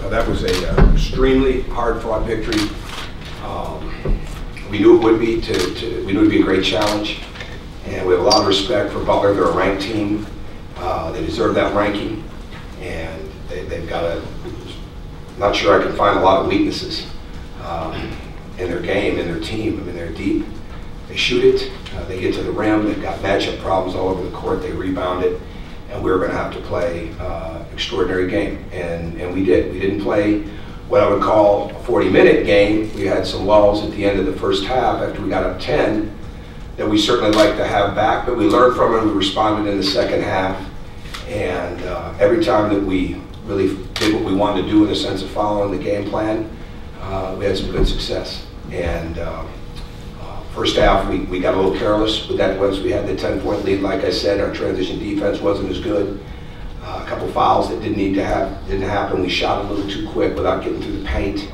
That was a extremely hard-fought victory. We knew it would be. We knew it would be a great challenge, and we have a lot of respect for Butler. They're a ranked team. They deserve that ranking, and they've got a. I'm not sure I can find a lot of weaknesses in their game, in their team. I mean, they're deep. They shoot it. They get to the rim. They've got matchup problems all over the court. They rebound it, and we were going to have to play extraordinary game, and we did. We didn't play what I would call a 40-minute game. We had some lulls at the end of the first half after we got up 10 that we certainly like to have back, but we learned from it. We responded in the second half, and every time that we really did what we wanted to do in the sense of following the game plan, we had some good success. And first half, we got a little careless with that once we had the 10-point lead. Like I said, our transition defense wasn't as good. A couple fouls that didn't happen. We shot a little too quick without getting through the paint.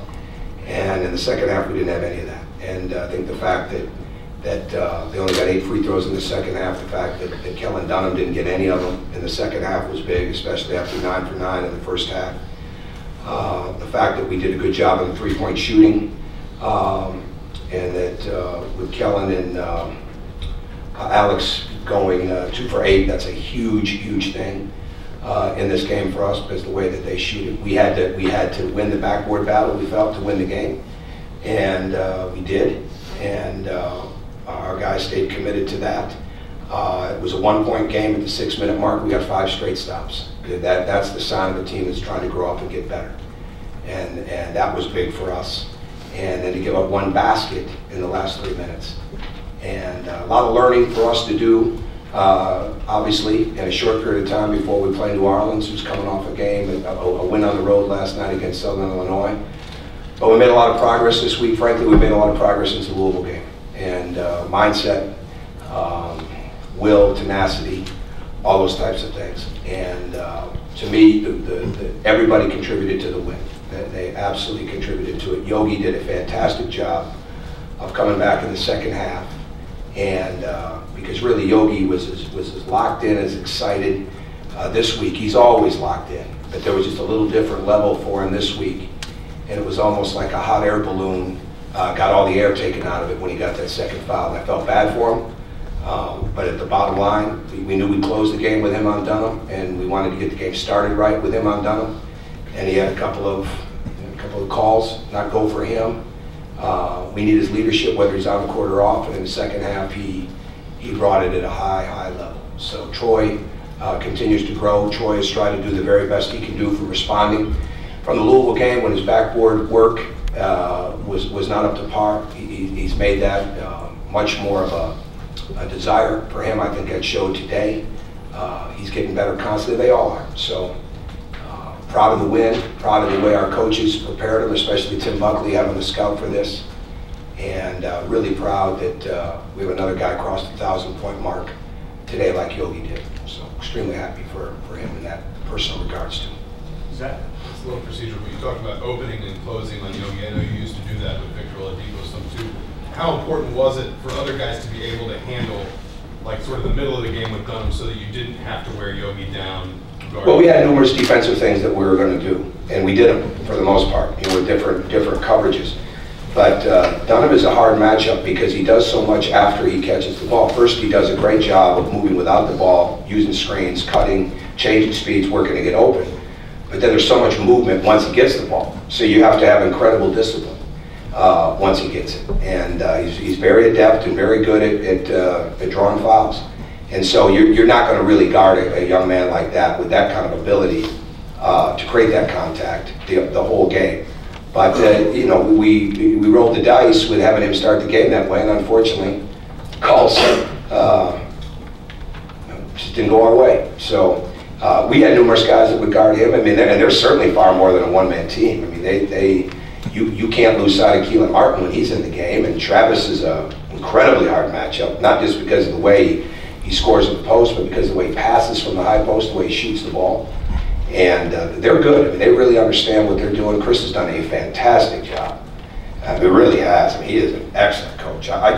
And in the second half, we didn't have any of that. And I think the fact that they only got 8 free throws in the second half, the fact that Kellen Dunham didn't get any of them in the second half was big, especially after 9 for 9 in the first half. The fact that we did a good job in the three-point shooting, and that with Kellen and Alex going 2 for 8, that's a huge, huge thing in this game for us, because the way that they shoot it. We had to win the backboard battle, we felt, to win the game, and we did. And our guys stayed committed to that. It was a 1-point game at the 6-minute mark. We got 5 straight stops. That's the sign of a team that's trying to grow up and get better. And that was big for us. And then to give up 1 basket in the last 3 minutes. And a lot of learning for us to do, obviously, in a short period of time before we play New Orleans, who's coming off a game, a win on the road last night against Southern Illinois. But we made a lot of progress this week. Frankly, we made a lot of progress since the Louisville game. And mindset, will, tenacity, all those types of things. And to me, everybody contributed to the win. They absolutely contributed to it. Yogi did a fantastic job of coming back in the second half. And because really Yogi was as locked in, as excited this week. He's always locked in. But there was just a little different level for him this week. And it was almost like a hot air balloon got all the air taken out of it when he got that second foul. And I felt bad for him. But at the bottom line, we knew we'd close the game with him on Dunham, and we wanted to get the game started right with him on Dunham. And he had a couple of calls not go for him. We need his leadership, whether he's on the court or off. And in the second half, he brought it at a high level. So Troy continues to grow. Troy is trying to do the very best he can do for responding. From the Louisville game, when his backboard work was not up to par, he's made that much more of a desire for him. I think that showed today. He's getting better constantly. They all are. So proud of the win, proud of the way our coaches prepared him, especially Tim Buckley having the scout for this. And really proud that we have another guy cross the 1,000-point mark today like Yogi did. So extremely happy for him in that personal regards too. Zach? It's a little procedural, but you talked about opening and closing on Yogi. I know you used to do that with Victor Oladipo some too. How important was it for other guys to be able to handle like sort of the middle of the game with Dunham so that you didn't have to wear Yogi down? Well, we had numerous defensive things that we were going to do, and we did them for the most part, with different coverages. But Dunham is a hard matchup because he does so much after he catches the ball. First, he does a great job of moving without the ball, using screens, cutting, changing speeds, working to get open. But then there's so much movement once he gets the ball. So you have to have incredible discipline once he gets it. And he's very adept and very good at drawing fouls. And so you're not going to really guard a young man like that with that kind of ability to create that contact the whole game. But we rolled the dice with having him start the game that way, and unfortunately, calls just didn't go our way. So we had numerous guys that would guard him. I mean, and they're certainly far more than a one-man team. I mean, you can't lose sight of Keelan Martin when he's in the game, and Travis is an incredibly hard matchup, not just because of the way he scores at the post, but because of the way he passes from the high post, the way he shoots the ball. And they're good. I mean, they really understand what they're doing. Chris has done a fantastic job. He really has. I mean, he is an excellent coach. I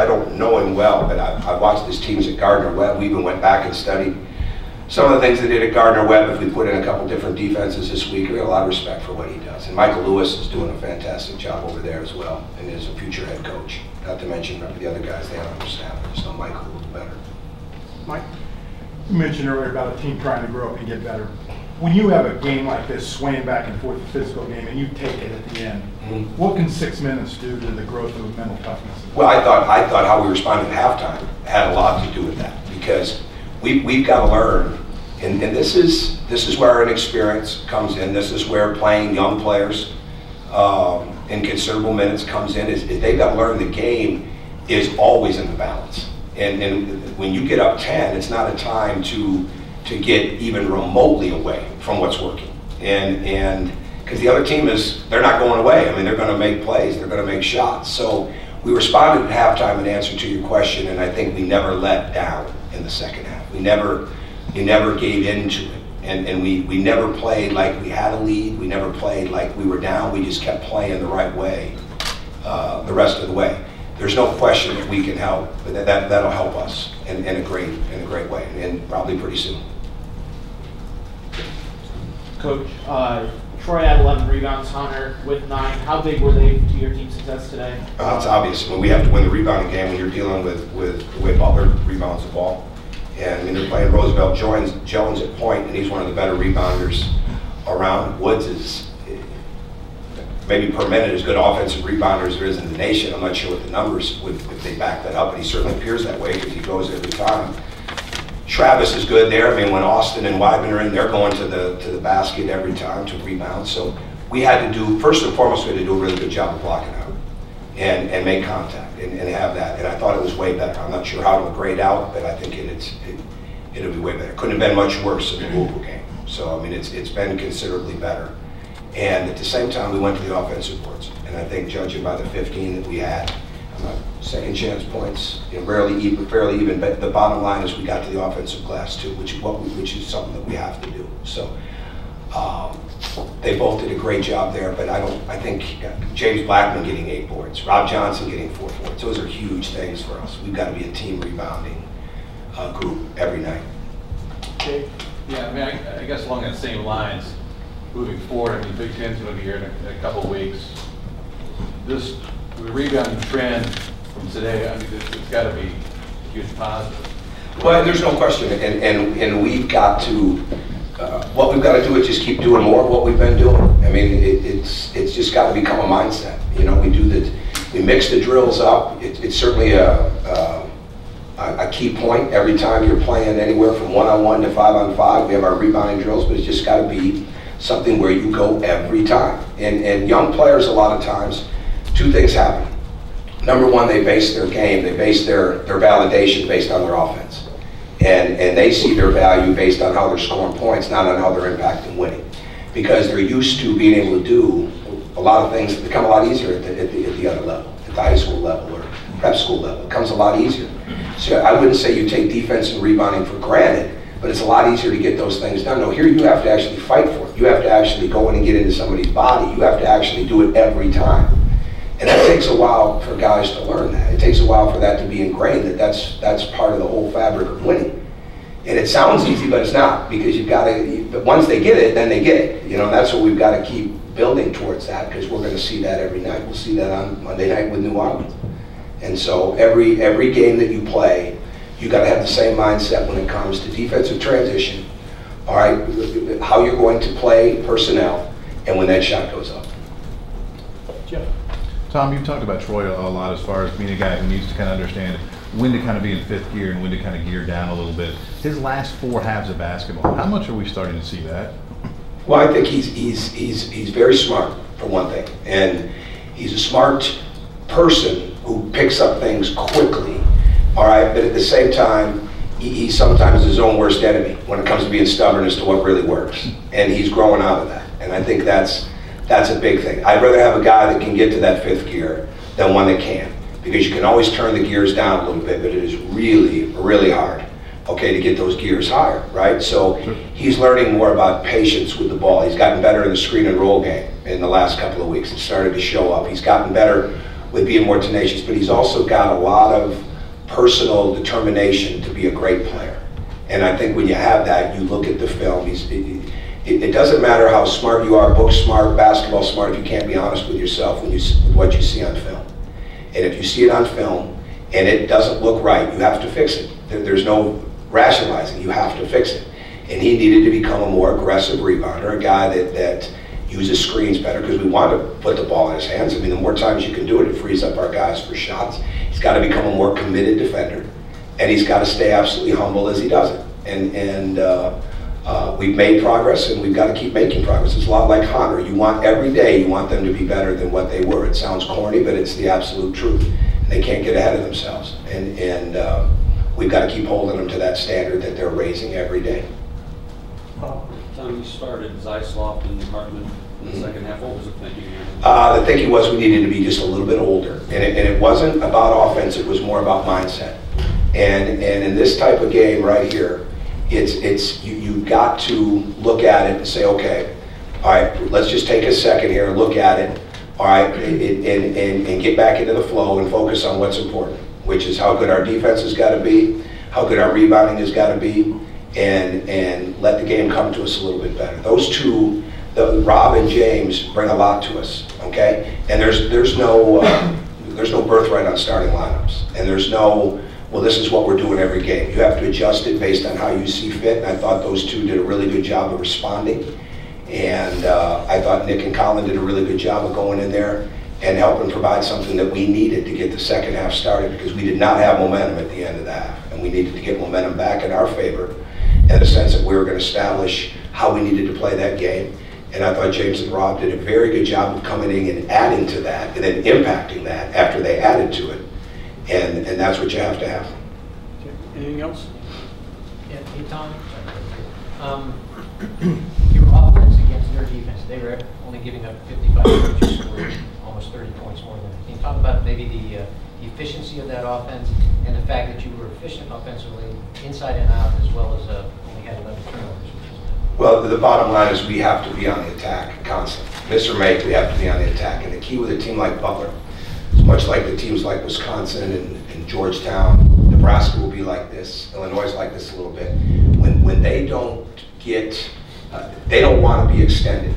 don't know him well, but I've watched his teams at Gardner-Webb. We even went back and studied some of the things they did at Gardner-Webb, if we put in a couple different defenses this week, we have a lot of respect for what he does. And Michael Lewis is doing a fantastic job over there as well, and is a future head coach. Not to mention the other guys they have on their staff. I just know Michael will do better. Mike, you mentioned earlier about a team trying to grow up and get better. When you have a game like this, swaying back and forth, a physical game, and you take it at the end, what can 6 minutes do to the growth of mental toughness? Well, I thought how we responded at halftime had a lot to do with that, because we've got to learn, and this is where inexperience comes in. This is where playing young players in considerable minutes comes in. Is they've got to learn the game is always in the balance, and when you get up 10, it's not a time to get even remotely away from what's working, and because the other team they're not going away. I mean, they're going to make plays, they're going to make shots. So we responded at halftime in answer to your question, and I think we never let down in the second half. We never gave into it, and we never played like we had a lead. We never played like we were down. We just kept playing the right way the rest of the way. There's no question that we can help, but that'll help us in a great way, and probably pretty soon. Coach, Troy had 11 rebounds, Hunter with 9. How big were they to your team's success today? It's obvious. When we have to win the rebounding game, when you're dealing with the way Butler rebounds the ball, and when they're playing Roosevelt Jones at point, and he's one of the better rebounders around. Woods is maybe per minute as good offensive rebounder as there is in the nation. I'm not sure what the numbers would if they back that up, but he certainly appears that way because he goes every time. Travis is good there. I mean, when Austin and Weidman are in, they're going to the basket every time to rebound. So we had to do, first and foremost, we had to do a really good job of blocking out and make contact and have that. And I thought it was way better. I'm not sure how it'll grade out, but I think it'll be way better. Couldn't have been much worse in the Louisville game. So I mean, it's been considerably better. And at the same time, we went to the offensive boards. And I think, judging by the 15 that we had, second chance points, fairly even. But the bottom line is we got to the offensive glass too, which is something that we have to do. So they both did a great job there. But I think James Blackman getting 8 boards, Rob Johnson getting 4 boards. Those are huge things for us. We've got to be a team rebounding group every night. Okay. Yeah, I mean, I guess along that same lines, moving forward, I mean, Big Ten's going to be here in a couple of weeks. The rebounding trend from today, I mean, it's got to be a huge positive. Well, there's no question, and we've got to, what we've got to do is just keep doing more of what we've been doing. I mean, it's just got to become a mindset. We mix the drills up. It's certainly a key point every time you're playing anywhere from 1-on-1 to 5-on-5. We have our rebounding drills, but it's just got to be something where you go every time. And young players, a lot of times, 2 things happen. Number one, they base their game, they base their validation based on their offense. And they see their value based on how they're scoring points, not on how they're impacting winning. Because they're used to being able to do a lot of things that become a lot easier at the other level, at the high school level or prep school level. It becomes a lot easier. So I wouldn't say you take defense and rebounding for granted, but it's a lot easier to get those things done. No, here you have to actually fight for it. You have to actually go in and get into somebody's body. You have to actually do it every time. And that takes a while for guys to learn that. It takes a while for that to be ingrained, that's part of the whole fabric of winning. And it sounds easy, but it's not, because you've got to, but once they get it, then they get it. And that's what we've got to keep building towards that, because we're going to see that every night. We'll see that on Monday night with New Orleans. And so every game that you play, you got to have the same mindset when it comes to defensive transition, all right, how you're going to play personnel, and when that shot goes up. Jeff. Tom, you've talked about Troy a lot as far as being a guy who needs to kind of understand when to kind of be in 5th gear and when to kind of gear down a little bit. His last 4 halves of basketball, how much are we starting to see that? Well, I think he's very smart, for one thing, and he's a smart person who picks up things quickly, all right, but at the same time, he's sometimes his own worst enemy when it comes to being stubborn as to what really works, and he's growing out of that, and I think that's a big thing. I'd rather have a guy that can get to that 5th gear than one that can't, because you can always turn the gears down a little bit, but it is really, really hard, okay, to get those gears higher, right? So he's learning more about patience with the ball. He's gotten better in the screen and roll game in the last couple of weeks. It started to show up. He's gotten better with being more tenacious, but he's also got a lot of personal determination to be a great player. And I think when you have that, you look at the film, it doesn't matter how smart you are, book smart, basketball smart, if you can't be honest with yourself with what you see on film. And if you see it on film and it doesn't look right, you have to fix it. There's no rationalizing, you have to fix it. And he needed to become a more aggressive rebounder, a guy that uses screens better, because we want to put the ball in his hands. I mean, the more times you can do it, it frees up our guys for shots. He's got to become a more committed defender, and he's got to stay absolutely humble as he does it. And we've made progress, and we've got to keep making progress. It's a lot like Hunter. You want every day, you want them to be better than what they were. It sounds corny, but it's the absolute truth. They can't get ahead of themselves, and we've got to keep holding them to that standard that they're raising every day. Time you started, Zeisloft and Hartman in the second half, what was the thinking? The thinking was we needed to be just a little bit older, and it wasn't about offense, it was more about mindset. And in this type of game right here, you've got to look at it and say, okay, all right, let's just take a second here, look at it, all right, and get back into the flow and focus on what's important, which is how good our defense has got to be, how good our rebounding has got to be, and let the game come to us a little bit better. Those two, Rob and James, bring a lot to us, okay? And there's no birthright on starting lineups, and there's no, well, this is what we're doing every game. You have to adjust it based on how you see fit, and I thought those two did a really good job of responding. And I thought Nick and Colin did a really good job of going in there and helping provide something that we needed to get the second half started, because we did not have momentum at the end of the half, and we needed to get momentum back in our favor, in the sense that we were going to establish how we needed to play that game. And I thought James and Rob did a very good job of coming in and adding to that, and then impacting that after they added to it. And that's what you have to have. Anything else? Yeah, hey Tom. Your offense against their defense, they were only giving up 55 points, you scored almost 30 points more than them. Can you talk about maybe the efficiency of that offense and the fact that you were efficient offensively inside and out, as well as only had 11 turnovers? Well, the bottom line is we have to be on the attack constantly. Miss or make, we have to be on the attack. And the key with a team like Butler, it's much like the teams like Wisconsin and Georgetown, Nebraska will be like this, Illinois is like this a little bit. When they don't get, they don't want to be extended.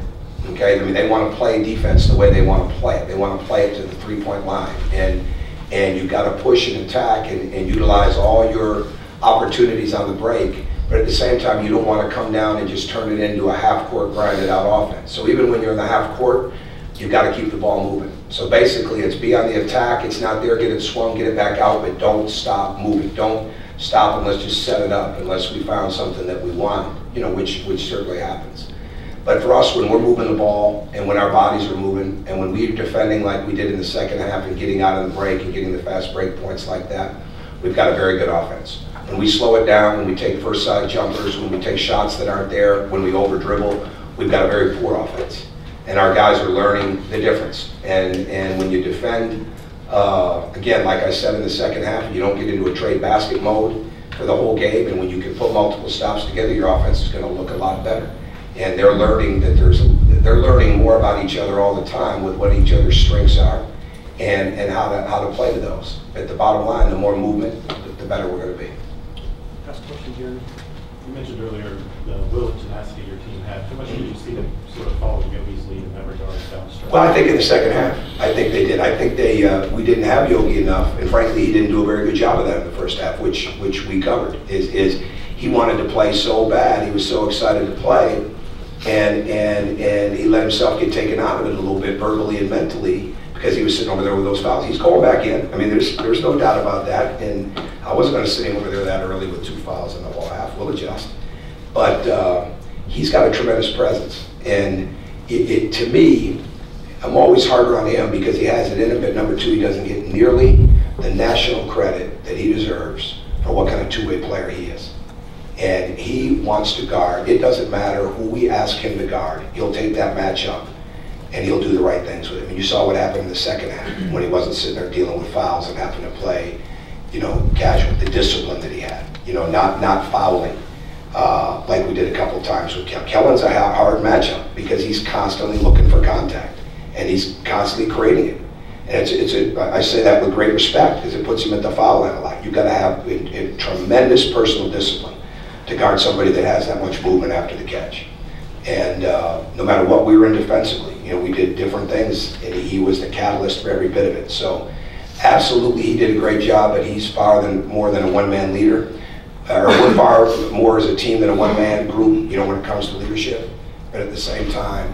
Okay, I mean, they want to play defense the way they want to play it. They want to play it to the three-point line. And you've got to push and attack and utilize all your opportunities on the break. But at the same time, you don't want to come down and just turn it into a half-court grinded out offense. So even when you're in the half court, you've got to keep the ball moving. So basically, it's be on the attack. It's not there, get it swung, get it back out, but don't stop moving. Don't stop and let's just set it up unless we found something that we want, you know, which certainly happens. But for us, when we're moving the ball and when our bodies are moving and when we're defending like we did in the second half and getting out of the break and getting the fast break points like that, we've got a very good offense. When we slow it down, when we take first side jumpers, when we take shots that aren't there, when we over dribble, we've got a very poor offense. And our guys are learning the difference. And when you defend, again, like I said in the second half, you don't get into a trade basket mode for the whole game, and when you can put multiple stops together, your offense is going to look a lot better. And they're learning that they're learning more about each other all the time with what each other's strengths are and how to play to those. At the bottom line, the more movement, the better we're going to be. Last question, Jeremy. You mentioned earlier the will and tenacity your team had. How much did you see them sort of follow Yogi's lead in that regard down the stretch? Well, I think in the second half, I think they did. I think we didn't have Yogi enough, and frankly, he didn't do a very good job of that in the first half, which we covered. Is he wanted to play so bad, he was so excited to play, and he let himself get taken out of it a little bit verbally and mentally because he was sitting over there with those fouls. He's going back in. I mean, there's no doubt about that, and I wasn't going to sit him over there that early with 2 fouls in the whole half. We'll adjust. But he's got a tremendous presence. And to me, I'm always harder on him because he has it in him, but number two, he doesn't get nearly the national credit that he deserves for what kind of two-way player he is. And he wants to guard. It doesn't matter who we ask him to guard. He'll take that matchup and he'll do the right things with it. And you saw what happened in the second half when he wasn't sitting there dealing with fouls and having to play, you know, casual, the discipline that he had, you know, not fouling like we did a couple times with Kellen. Kellen's a hard matchup because he's constantly looking for contact and he's constantly creating it. And I say that with great respect because it puts him at the foul line a lot. You've got to have a tremendous personal discipline. to guard somebody that has that much movement after the catch. And no matter what we were in defensively, you know, we did different things, and he was the catalyst for every bit of it. So absolutely, he did a great job, but he's more than a one-man leader. We're far more as a team than a one-man group, you know, when it comes to leadership. But at the same time,